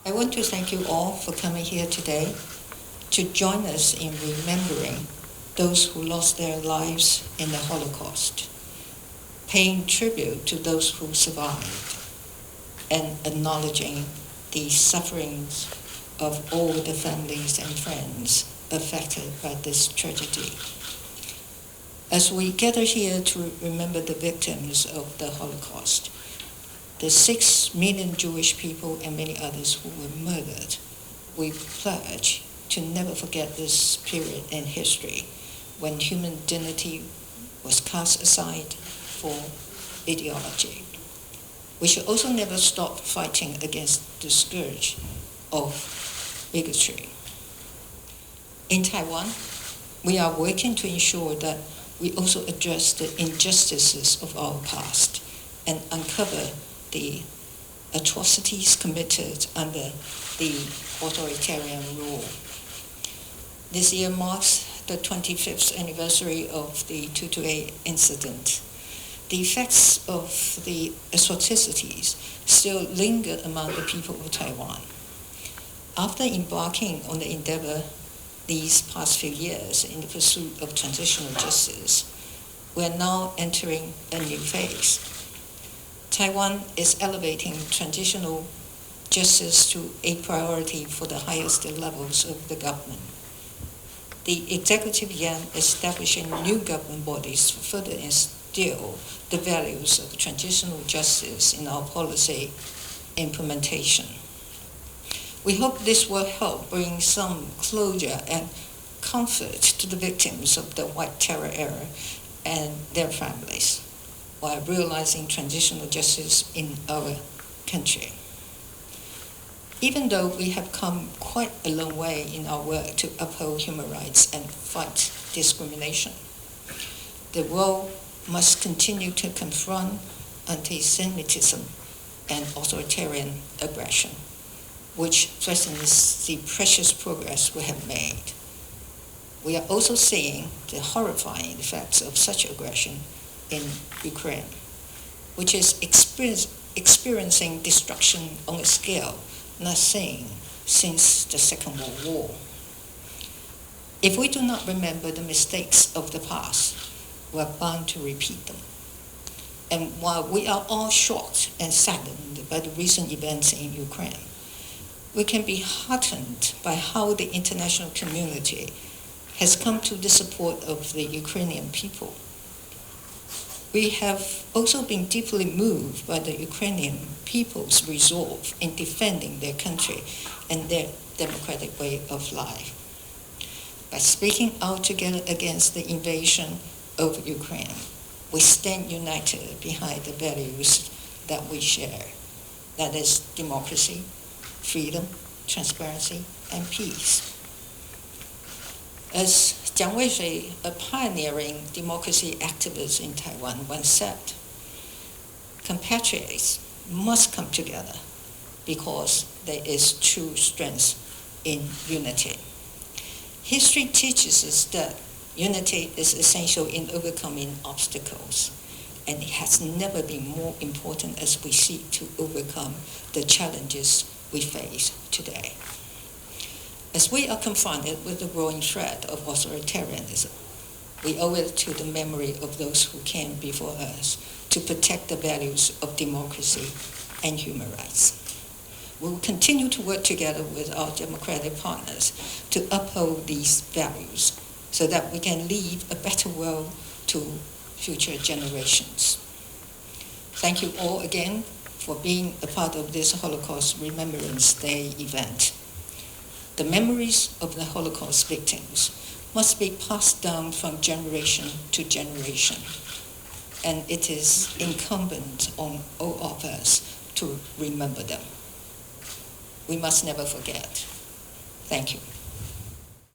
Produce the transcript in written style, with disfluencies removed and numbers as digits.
I want to thank you all for coming here today to join us in remembering those who lost their lives in the Holocaust, paying tribute to those who survived, and acknowledging the sufferings of all the families and friends affected by this tragedy. As we gather here to remember the victims of the Holocaust, the 6 million Jewish people and many others who were murdered, we pledge to never forget this period in history when human dignity was cast aside for ideology. We should also never stop fighting against the scourge of bigotry. In Taiwan, we are working to ensure that we also address the injustices of our past and uncover the atrocities committed under the authoritarian rule. This year marks the 25th anniversary of the 228 incident. The effects of the atrocities still linger among the people of Taiwan. After embarking on the endeavor these past few years in the pursuit of transitional justice, we are now entering a new phase. Taiwan is elevating transitional justice to a priority for the highest levels of the government. The executive began establishing new government bodies to further instill the values of transitional justice in our policy implementation. We hope this will help bring some closure and comfort to the victims of the White Terror era and their families, while realizing transitional justice in our country. Even though we have come quite a long way in our work to uphold human rights and fight discrimination, the world must continue to confront anti-Semitism and authoritarian aggression, which threatens the precious progress we have made. We are also seeing the horrifying effects of such aggression in Ukraine, which is experiencing destruction on a scale not seen since the Second World War. If we do not remember the mistakes of the past, we are bound to repeat them. And while we are all shocked and saddened by the recent events in Ukraine, we can be heartened by how the international community has come to the support of the Ukrainian people. We have also been deeply moved by the Ukrainian people's resolve in defending their country and their democratic way of life. By speaking out together against the invasion of Ukraine, we stand united behind the values that we share, that is democracy, freedom, transparency, and peace. As Jiang Weishui, a pioneering democracy activist in Taiwan, once said, compatriots must come together because there is true strength in unity. History teaches us that unity is essential in overcoming obstacles, and it has never been more important as we seek to overcome the challenges we face today. As we are confronted with the growing threat of authoritarianism, we owe it to the memory of those who came before us to protect the values of democracy and human rights. We will continue to work together with our democratic partners to uphold these values so that we can leave a better world to future generations. Thank you all again for being a part of this Holocaust Remembrance Day event. The memories of the Holocaust victims must be passed down from generation to generation, and it is incumbent on all of us to remember them. We must never forget. Thank you.